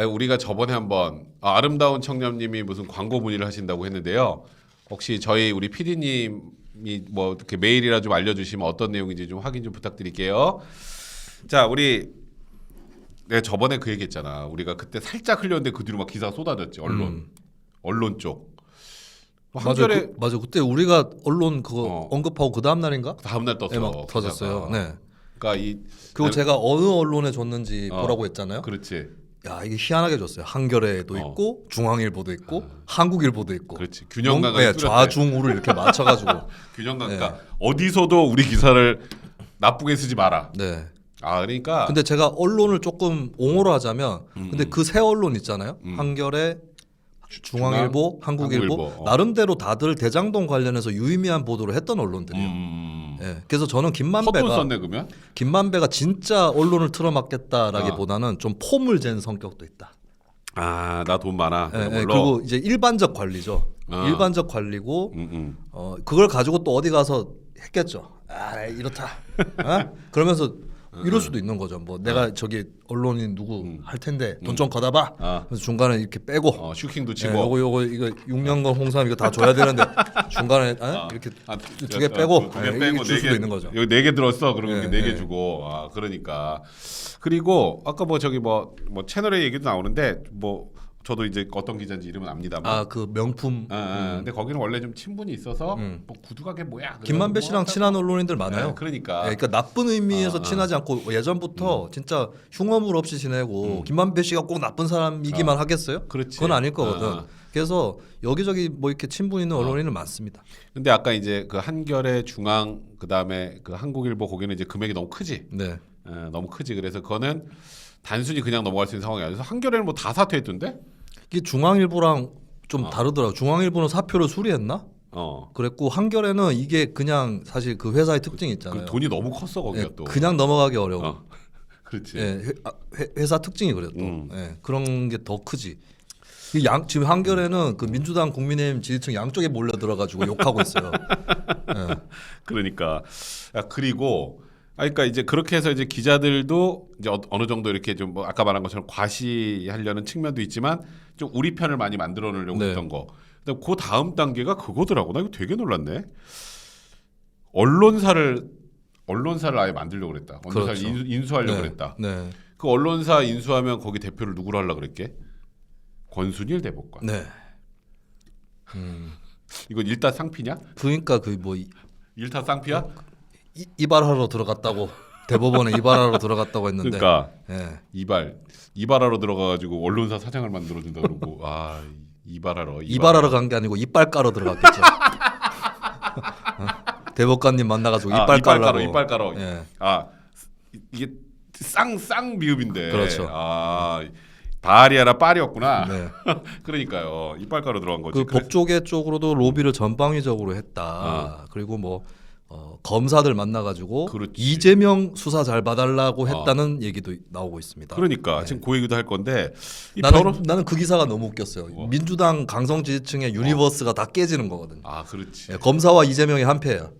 우리가 저번에 한번 아름다운 청년님이 무슨 광고 문의를 하신다고 했는데요. 혹시 우리 PD님이 뭐 이렇게 메일이라 좀 알려주시면 어떤 내용인지 좀 확인 좀 부탁드릴게요. 자, 저번에 그 얘기했잖아. 우리가 그때 살짝 흘렸는데 그 뒤로 막 기사 쏟아졌지. 언론 쪽. 맞아. 그때 우리가 언론 그거 언급하고 그 다음 날인가? 다음 날 떴어. 네, 막 터졌어요. 네. 그러니까 그리고 제가 어느 언론에 줬는지 보라고 했잖아요. 그렇지. 야, 이게 희한하게 줬어요. 한겨레도 있고 중앙일보도 있고 한국일보도 있고. 그렇지. 균형감을 좌중우를 이렇게 맞춰가지고. 균형감. 그러니까 어디서도 우리 기사를 나쁘게 쓰지 마라. 네. 그러니까. 근데 제가 언론을 조금 옹호를 하자면, 근데 그 세 언론 있잖아요. 한겨레, 중앙일보, 한국일보. 나름대로 다들 대장동 관련해서 유의미한 보도를 했던 언론들이에요. 예, 그래서 저는 김만배가 진짜 언론을 틀어막겠다라기보다는 좀 폼을 잰 성격도 있다. 나 돈 많아. 그리고 이제 일반적 관리죠. 일반적 관리고 그걸 가지고 또 어디 가서 했겠죠. 이렇다. 그러면서 이럴 수도 있는 거죠. 뭐 내가 저기 언론인 누구 할 텐데 돈 좀 걷어봐. 그래서 중간에 이렇게 빼고 슈킹도 치고 이거 6년간 홍삼 이거 다 줘야 되는데 중간에 이렇게 2개 빼고 줄 수도 있는 거죠. 여기 4개 들었어. 그러면 4개 주고. 그러니까. 그리고 아까 뭐 채널의 얘기도 나오는데 저도 이제 어떤 기자인지 이름은 압니다만. 그 명품. 근데 거기는 원래 좀 친분이 있어서 뭐 구두가 게 뭐야. 김만배 씨랑 친한 언론인들 많아요. 그러니까 나쁜 의미에서 친하지 않고 예전부터 진짜 흉어물 없이 지내고 김만배 씨가 꼭 나쁜 사람이기만 하겠어요? 그렇지. 그건 아닐 거거든. 그래서 여기저기 뭐 이렇게 친분 있는 언론인은 많습니다. 근데 아까 이제 그 한겨레, 중앙, 그다음에 그 한국일보 거기는 이제 금액이 너무 크지. 네. 너무 크지. 그래서 그거는 단순히 그냥 넘어갈 수 있는 상황이 아니라서 한겨레는 뭐 다 사퇴했던데? 이게 중앙일보랑 좀 다르더라고. 중앙일보는 사표를 수리했나? 그랬고 한겨레는 이게 그냥 사실 그 회사의 특징이 있잖아요. 그 돈이 너무 컸어 거기가 또. 그냥 넘어가기 어려워. 그렇지. 회사 특징이 그래요 또. 그런 게 더 크지. 지금 한겨레는 그 민주당, 국민의힘 지지층 양쪽에 몰려 들어가지고 욕하고 있어요. 그러니까 그리고. 그러니까 이제 그렇게 해서 이제 기자들도 이제 어느 정도 이렇게 좀 아까 말한 것처럼 과시하려는 측면도 있지만 좀 우리 편을 많이 만들어 놓으려고 했던 거. 근데 그 다음 단계가 그거더라고. 나 이거 되게 놀랐네. 언론사를 아예 만들려고 그랬다. 언론사를 그렇죠. 인수하려고 그랬다. 네. 그 언론사 인수하면 거기 대표를 누구로 하려고 그랬게? 권순일 대법관. 네. 이건 일타 쌍피냐? 그러니까 그 뭐 일타 쌍피야? 이발하러 들어갔다고 대법원에 이발하러 들어갔다고 했는데. 그러니까 이발하러 들어가가지고 언론사 사장을 만들어준다 그러고 이발하러 간 게 아니고 이빨 깔아 들어갔겠죠. 대법관님 만나가지고 이빨 깔라고. 이빨 깔어. 이게 쌍 미흡인데. 그렇죠. 바리아라 빨이었구나. 네. 그러니까요. 이빨 깔아 들어간 거지. 그 법조계 쪽으로도 로비를 전방위적으로 했다. 그리고 뭐 검사들 만나가지고 그렇지. 이재명 수사 잘 봐달라고 했다는 얘기도 나오고 있습니다. 그러니까 지금 그 얘기도 할 건데 나는 그 기사가 너무 웃겼어요. 민주당 강성 지지층의 유니버스가 다 깨지는 거거든요. 그렇지. 검사와 이재명이 한패야.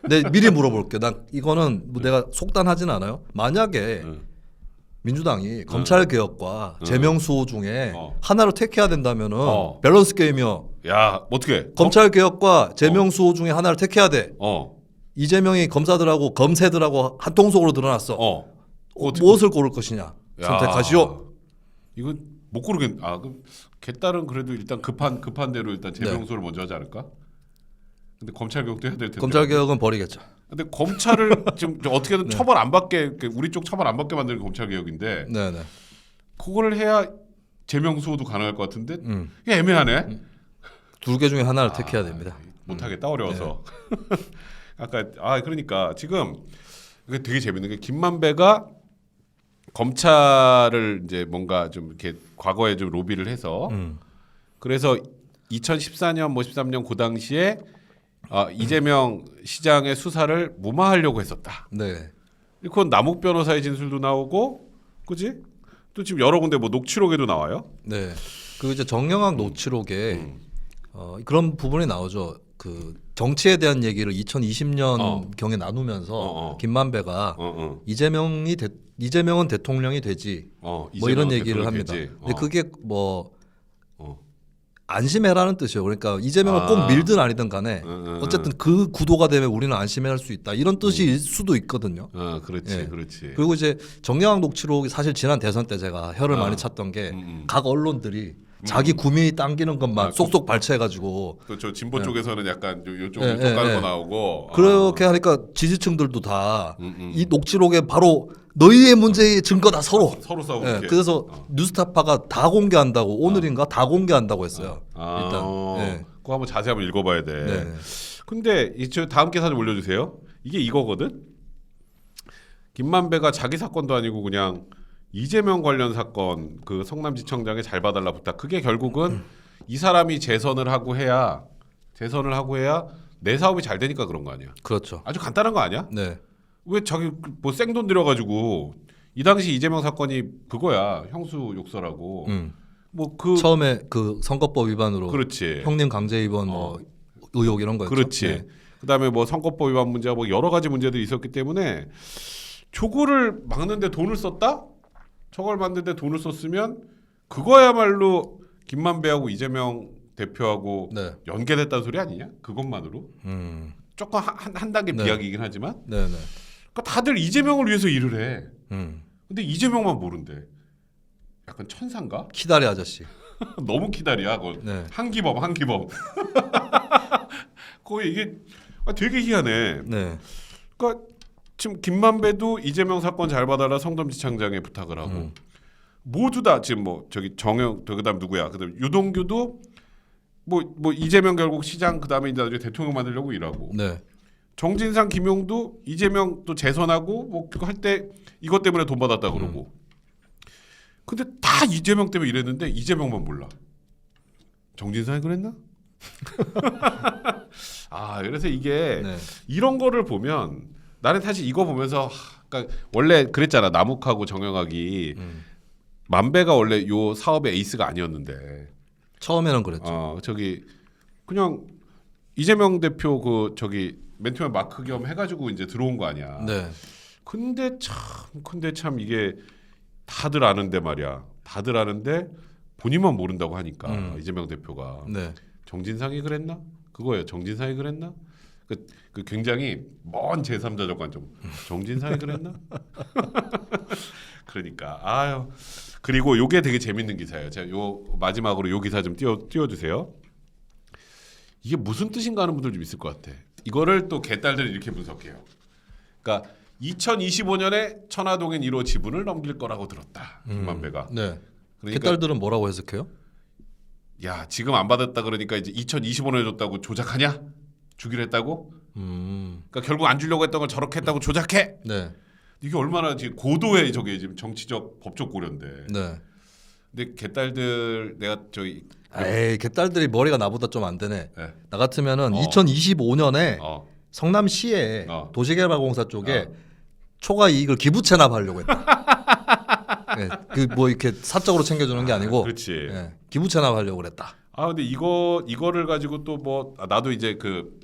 근데 미리 물어볼게요. 난 이거는 뭐 내가 속단하진 않아요. 만약에 민주당이 검찰 개혁과 재명 수호 중에 하나를 택해야 된다면은 밸런스 게임이요. 야, 어떻게? 검찰 개혁과 재명 수호 중에 하나를 택해야 돼. 이재명이 검사들하고 검새들하고 한 통속으로 드러났어. 무엇을 고를 것이냐? 선택하시오. 이건 못 고르겠. 그럼 개딸은 그래도 일단 급한 대로 일단 재명 수호를 먼저 하지 않을까? 근데 검찰 개혁도 해야 될 텐데. 검찰 개혁은 버리겠죠. 근데 검찰을 지금 어떻게든 처벌 안 받게 우리 쪽 처벌 안 받게 만드는 검찰 개혁인데. 네네. 그거를 해야 재명 수호도 가능할 것 같은데 이게 애매하네. 2개 중에 하나를 택해야 됩니다. 못하겠다 어려워서. 그러니까 지금 되게 재밌는 게 김만배가 검찰을 이제 뭔가 좀 이렇게 과거에 좀 로비를 해서 그래서 2014년 13년 그 당시에 이재명 시장의 수사를 무마하려고 했었다. 네. 그건 남욱 변호사의 진술도 나오고, 그지? 또 지금 여러 군데 뭐 녹취록에도 나와요. 네. 그 이제 정영학 녹취록에 그런 부분이 나오죠. 그 정치에 대한 얘기를 2020년 경에 나누면서 김만배가 이재명은 대통령이 되지 뭐 이런 얘기를 합니다. 근데 그게 뭐 안심해라는 뜻이에요. 그러니까 이재명을 꼭 밀든 아니든 간에 어쨌든 그 구도가 되면 우리는 안심할 수 있다. 이런 뜻일 수도 있거든요. 그렇지, 예. 그렇지. 그리고 이제 정영학 녹취록이 사실 지난 대선 때 제가 혀를 많이 찼던 게 각 언론들이 자기 구민이 당기는 것만 쏙쏙 발췌해가지고 또 저 진보 쪽에서는 약간 요쪽으로 쫓가는 거 나오고 그렇게 하니까 지지층들도 다 이 녹취록에 바로 너희의 문제의 증거다 서로. 싸우고. 예, 그래서 뉴스타파가 다 공개한다고 오늘인가 다 공개한다고 했어요. 일단. 예. 그거 한번 자세히 한번 읽어봐야 돼. 네. 근데 저 다음 기사 좀 올려주세요. 이게 이거거든. 김만배가 자기 사건도 아니고 그냥 이재명 관련 사건 그 성남지청장에 잘 봐달라 부탁. 그게 결국은 이 사람이 재선을 하고 해야 내 사업이 잘 되니까 그런 거 아니야. 그렇죠. 아주 간단한 거 아니야? 네. 왜 자기 뭐 생돈 들여가지고 이 당시 이재명 사건이 그거야. 형수 욕설하고 뭐 그 처음에 그 선거법 위반으로 그렇지. 형님 강제 입원 뭐 의혹 이런 거였죠. 그렇지. 네. 그다음에 뭐 선거법 위반 문제와 뭐 여러 가지 문제들이 있었기 때문에 저거를 막는데 돈을 썼다? 저걸 막는데 돈을 썼으면 그거야말로 김만배하고 이재명 대표하고 네. 연계됐다는 소리 아니냐? 그것만으로 조금 한 단계 네. 비약이긴 하지만 네, 네. 그러니까 다들 이재명을 위해서 일을 해. 근데 이재명만 모른대. 약간 천상가? 키다리 아저씨. 너무 기다려. 그거 네. 한기범. 거의 이게 되게 희한해. 네. 그러니까 지금 김만배도 이재명 사건 잘 봐달라 성남지청장에 부탁을 하고 모두 다 지금 뭐 저기 정영 그다음 누구야? 그다음 유동규도 뭐 이재명 결국 시장 그다음에 이제 나중에 대통령 만들려고 일하고. 네. 정진상 김용도 이재명 또 재선하고 뭐 그거 할 때 이것 때문에 돈 받았다 그러고. 근데 다 이재명 때문에 이랬는데 이재명만 몰라. 정진상이 그랬나? 그래서 이게 네. 이런 거를 보면 나는 사실 이거 보면서 그러니까 원래 그랬잖아. 남욱하고 정영학이 만배가 원래 요 사업의 에이스가 아니었는데 처음에는 그랬죠. 저기 그냥 이재명 대표 그 저기 맨투맨 마크 겸 해가지고 이제 들어온 거 아니야. 네. 근데 참 이게 다들 아는데 말이야. 다들 아는데 본인만 모른다고 하니까 이재명 대표가 네. 정진상이 그랬나? 그거예요. 정진상이 그랬나? 그 굉장히 먼 제3자적 관점. 정진상이 그랬나? 그러니까 그리고 요게 되게 재밌는 기사예요. 제가 요 마지막으로 요 기사 좀 띄워주세요. 이게 무슨 뜻인가 하는 분들 좀 있을 것 같아. 이거를 또 개딸들이 이렇게 분석해요. 그러니까 2025년에 천화동인 1호 지분을 넘길 거라고 들었다. 김만배가. 네. 그러니까 개딸들은 뭐라고 해석해요? 야 지금 안 받았다 그러니까 이제 2025년에 줬다고 조작하냐? 주기로 했다고? 그러니까 결국 안 주려고 했던 걸 저렇게 했다고 조작해? 네. 이게 얼마나 지금 고도의 저게 지금 정치적 법적 고려인데. 네. 근데 개딸들 내가 저기 에이, 개딸들이 머리가 나보다 좀 안 되네. 네. 나 같으면은 2025년에 성남시에 도시개발공사 쪽에 초과 이익을 기부 체납하려고 했다. 네, 그 뭐 이렇게 사적으로 챙겨주는 게 아니고, 그렇지. 네, 기부 체납하려고 그랬다. 근데 이거를 가지고 또 뭐 나도 이제 그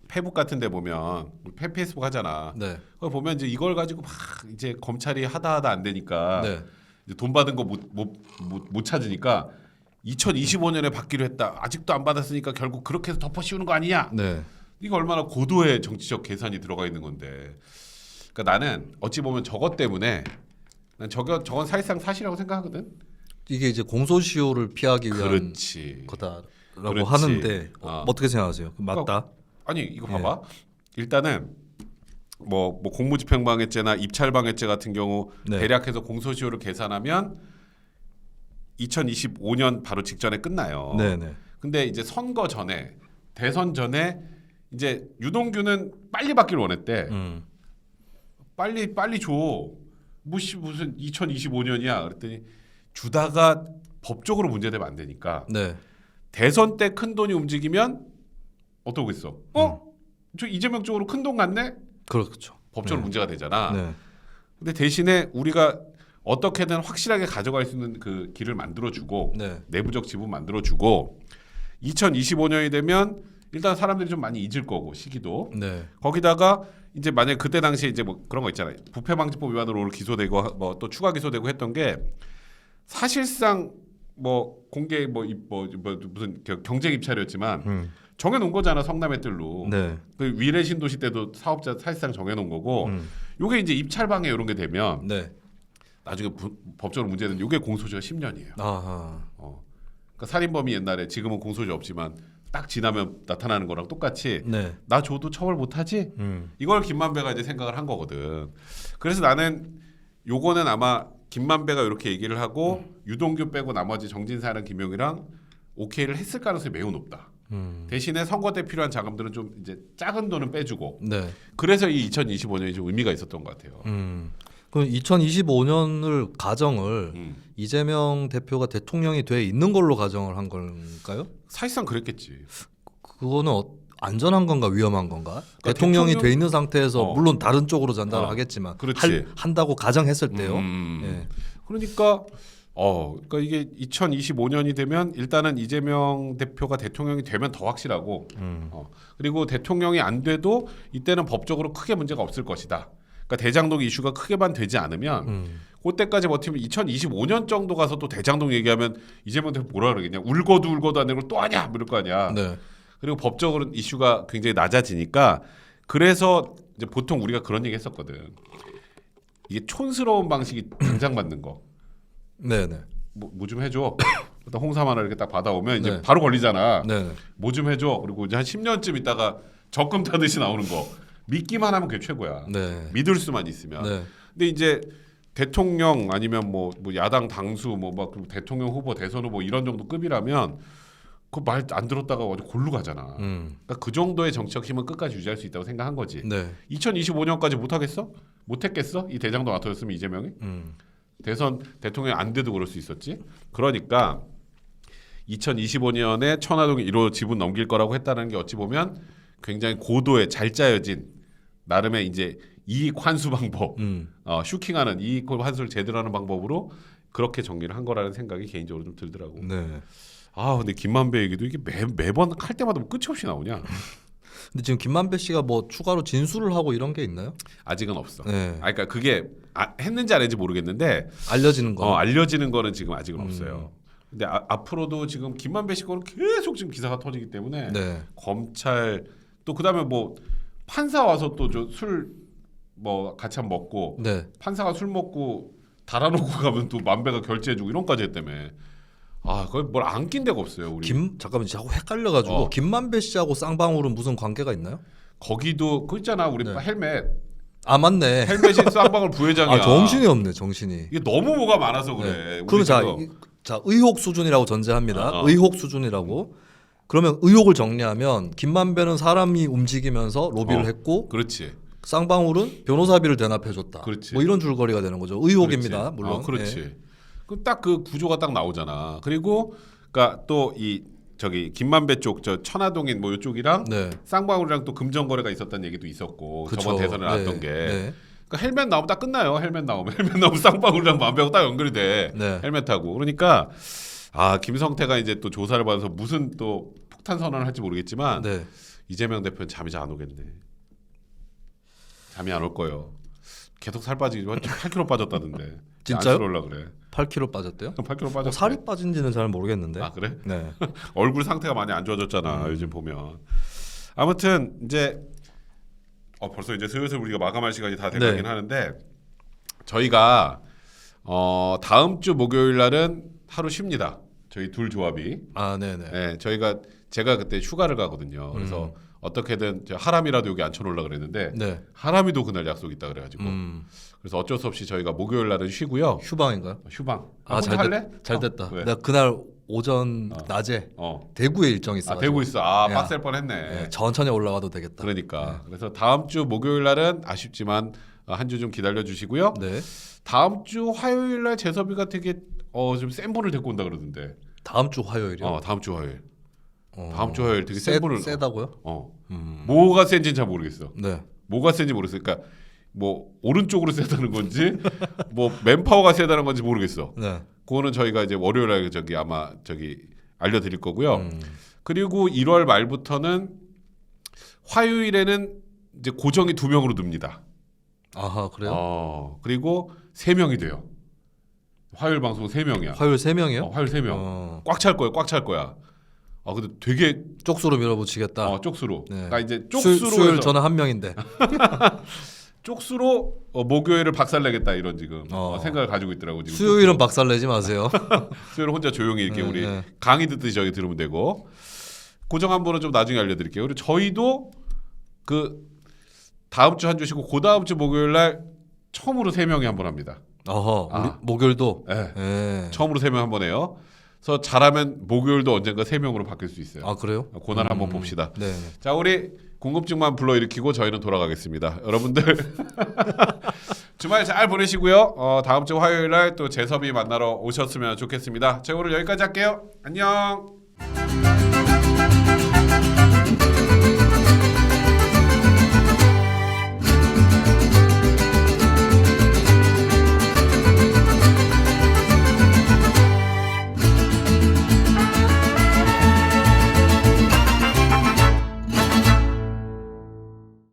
페북 같은데 보면 페이스북 하잖아. 네. 그걸 보면 이제 이걸 가지고 막 이제 검찰이 하다 안 되니까 네. 이제 돈 받은 거 못 찾으니까 2025년에 받기로 했다. 아직도 안 받았으니까 결국 그렇게 해서 덮어 씌우는 거 아니냐? 네. 이거 얼마나 고도의 정치적 계산이 들어가 있는 건데. 그러니까 나는 어찌 보면 저것 때문에 난 저건 사실상 사실이라고 생각하거든. 이게 이제 공소시효를 피하기 위한 그렇지. 거다라고 그렇지. 하는데 어떻게 생각하세요? 맞다. 아니 이거 봐봐. 일단은 뭐 공무집행방해죄나 입찰방해죄 같은 경우 네. 대략해서 공소시효를 계산하면 2025년 바로 직전에 끝나요. 네네. 근데 이제 선거 전에 대선 전에 이제 유동규는 빨리 받기를 원했대. 빨리 줘. 무슨 2025년이야. 그랬더니 주다가 법적으로 문제되면 안 되니까 네. 대선 때 큰 돈이 움직이면 어떠겠어? 저 이재명 쪽으로 큰 돈 갔네? 그렇죠. 법적으로 문제가 되잖아. 네. 근데 대신에 우리가 어떻게든 확실하게 가져갈 수 있는 그 길을 만들어주고 네. 내부적 지분 만들어주고 2025년이 되면 일단 사람들이 좀 많이 잊을 거고 시기도 네. 거기다가 이제 만약 그때 당시에 이제 뭐 그런 거 있잖아요. 부패방지법 위반으로 오늘 기소되고 뭐 또 추가 기소되고 했던 게 사실상 뭐 공개 뭐 무슨 경쟁 입찰이었지만 정해놓은 거잖아. 성남의 뜰로. 네. 그 위례 신도시 때도 사업자 사실상 정해놓은 거고. 요게 이제 입찰 방해 이런 게 되면 네. 나중에 법적으로 문제는 요게 공소시효가 10년이에요. 아하. 그러니까 살인범이 옛날에 지금은 공소시효 없지만 딱 지나면 나타나는 거랑 똑같이 네. 나 줘도 처벌 못하지? 이걸 김만배가 이제 생각을 한 거거든. 그래서 나는 요거는 아마 김만배가 이렇게 얘기를 하고 유동규 빼고 나머지 정진사랑 김용이랑 오케이를 했을 가능성이 매우 높다. 대신에 선거 때 필요한 자금들은 좀 이제 작은 돈은 빼주고. 네. 그래서 이 2025년이 좀 의미가 있었던 것 같아요. 그럼 2025년을 가정을 이재명 대표가 대통령이 돼 있는 걸로 가정을 한 걸까요? 사실상 그랬겠지. 그거는 안전한 건가 위험한 건가? 그러니까 대통령이 돼 있는 상태에서 물론 다른 쪽으로 전달을 하겠지만 그렇지. 한다고 가정했을 때요. 예. 그러니까 그러니까 이게 2025년이 되면 일단은 이재명 대표가 대통령이 되면 더 확실하고 그리고 대통령이 안 돼도 이때는 법적으로 크게 문제가 없을 것이다. 그러니까 대장동 이슈가 크게만 되지 않으면 그때까지 버티면 2025년 정도 가서 또 대장동 얘기하면 이재명 대표 뭐라 그러겠냐. 울고도 안 되고 또 하냐 이럴 거 아니야. 네. 그리고 법적으로 이슈가 굉장히 낮아지니까 그래서 이제 보통 우리가 그런 얘기 했었거든. 이게 촌스러운 방식이 당장받는 거. 네네. 뭐 좀 해줘. 일단 홍삼 하나 이렇게 딱 받아오면 이제 네. 바로 걸리잖아. 네. 뭐 좀 해줘. 그리고 이제 한 10년쯤 있다가 적금 타듯이 나오는 거. 믿기만 하면 그게 최고야. 네. 믿을 수만 있으면. 네. 근데 이제 대통령 아니면 뭐 야당 당수 막 대통령 후보 대선 후보 이런 정도 급이라면 그 말 안 들었다가 어디 골로 가잖아. 그러니까 그 정도의 정치적 힘은 끝까지 유지할 수 있다고 생각한 거지. 네. 2025년까지 못 하겠어? 못 했겠어? 이 대장동 안 터졌으면 이재명이? 대선 대통령이 안 돼도 그럴 수 있었지. 그러니까 2025년에 천화동 1호 지분 넘길 거라고 했다는 게 어찌 보면 굉장히 고도의 잘 짜여진 나름의 이제 이익 환수 방법, 슈킹하는 이익 환수를 제대로 하는 방법으로 그렇게 정리를 한 거라는 생각이 개인적으로 좀 들더라고. 네. 근데 김만배 얘기도 이게 매번 할 때마다 뭐 끝이 없이 나오냐? 근데 지금 김만배 씨가 뭐 추가로 진술을 하고 이런 게 있나요? 아직은 없어. 네. 그러니까 그게 했는지 안 했는지 모르겠는데 알려지는 거. 알려지는 거는 지금 아직은 없어요. 근데 앞으로도 지금 김만배 씨 거는 계속 지금 기사가 터지기 때문에 네. 검찰 또 그다음에 뭐 판사 와서 또 술 뭐 같이 한번 먹고 네. 판사가 술 먹고 달아놓고 가면 또 만배가 결제해주고 이런까지 했다며. 거기 뭘 안 낀 데가 없어요. 우리. 잠깐만 자꾸 헷갈려가지고 김만배 씨하고 쌍방울은 무슨 관계가 있나요? 거기도 그 있잖아 우리 네. 헬멧. 아 맞네. 헬멧이 쌍방울 부회장이야. 정신이 없네 정신이. 이게 너무 뭐가 많아서 그래. 네. 우리 그럼 지금. 자 의혹 수준이라고 전제합니다. 의혹 수준이라고. 그러면 의혹을 정리하면 김만배는 사람이 움직이면서 로비를 했고, 그렇지. 쌍방울은 변호사비를 대납해줬다. 그렇지. 뭐 이런 줄거리가 되는 거죠. 의혹입니다. 그렇지. 물론. 그렇지. 예. 그 딱 그 구조가 딱 나오잖아. 그리고 그러니까 또 이 저기 김만배 쪽 저 천화동인 뭐 이쪽이랑 네. 쌍방울이랑 또 금전 거래가 있었다는 얘기도 있었고 그쵸. 저번 대선에 나왔던 네. 게. 네. 그러니까 헬멧 나오면 딱 끝나요. 헬멧 나오면 쌍방울이랑 만배하고 딱 연결이 돼. 네. 헬멧하고. 그러니까 김성태가 이제 또 조사를 받아서 무슨 또 폭탄 선언을 할지 모르겠지만 네. 이재명 대표는 잠이 잘 안 오겠네. 잠이 안 올 거예요. 계속 살 빠지고 8kg 빠졌다던데. 진짜요? 안 올라 그래. 8kg 빠졌대요? 8kg 빠졌어. 살이 빠진지는 잘 모르겠는데. 아 그래? 네. 얼굴 상태가 많이 안 좋아졌잖아. 요즘 보면. 아무튼 이제 벌써 이제 슬슬 우리가 마감할 시간이 다 돼가긴 네. 하는데 저희가 다음 주 목요일 날은 하루 쉽니다. 저희 둘 조합이. 아 네네. 네, 제가 그때 휴가를 가거든요. 그래서 어떻게든 하람이라도 여기 앉혀놓으려 그랬는데 네. 하람이도 그날 약속 있다 그래가지고 그래서 어쩔 수 없이 저희가 목요일 날은 쉬고요. 휴방인가요? 휴방. 잘 혼자 할래? 잘 됐다. 왜? 내가 그날 오전 낮에 대구에 일정이 있어. 대구 있어. 야. 빡셀 뻔했네. 네, 천천히 올라가도 되겠다. 그러니까 그래서 다음 주 목요일 날은 아쉽지만 한 주 좀 기다려 주시고요. 네. 다음 주 화요일 날 재섭이가 되게 좀 센 분을 데리고 온다 그러던데. 다음 주 화요일이요? 다음 주 화요일. 다음 주 화요일 되게 센 분을. 세다고요? 뭐가 센지는 잘 모르겠어. 네. 뭐가 센지 모르겠어. 그러니까 뭐 오른쪽으로 세다는 건지 뭐 맨파워가 세다는 건지 모르겠어. 네. 그거는 저희가 이제 월요일 날 아마 알려드릴 거고요. 그리고 1월 말부터는 화요일에는 이제 고정이 2명으로 늡니다. 아하, 그래요? 그리고 3명이 돼요. 화요일 방송 3명이야. 화요일 3명이요? 화요일 3명. 꽉 찰 거야. 꽉 찰 거야. 근데 되게 쪽수로 밀어붙이겠다. 쪽수로. 네. 그러니까 이제 쪽수로 수요일 해서 저는 1명인데. 쪽수로 목요일을 박살내겠다 이런 지금 생각을 가지고 있더라고 지금. 수요일은 박살내지 마세요. 수요일은 혼자 조용히 이렇게 네, 우리 네. 강의 듣듯이 저희 들으면 되고. 고정 한 번은 좀 나중에 알려드릴게요. 그리고 저희도 그 다음 주 한 주 쉬고 그 다음 주 목요일 날 처음으로 3명이 한 번 합니다. 우리 목요일도. 네. 네. 처음으로 3명 한 번 해요. 그래서 잘하면 목요일도 언젠가 3명으로 바뀔 수 있어요. 아, 그래요? 고난 한번 봅시다. 네. 자, 우리 궁금증만 불러일으키고 저희는 돌아가겠습니다. 여러분들 주말 잘 보내시고요. 다음 주 화요일 날 또 재섭이 만나러 오셨으면 좋겠습니다. 제가 오늘 여기까지 할게요. 안녕.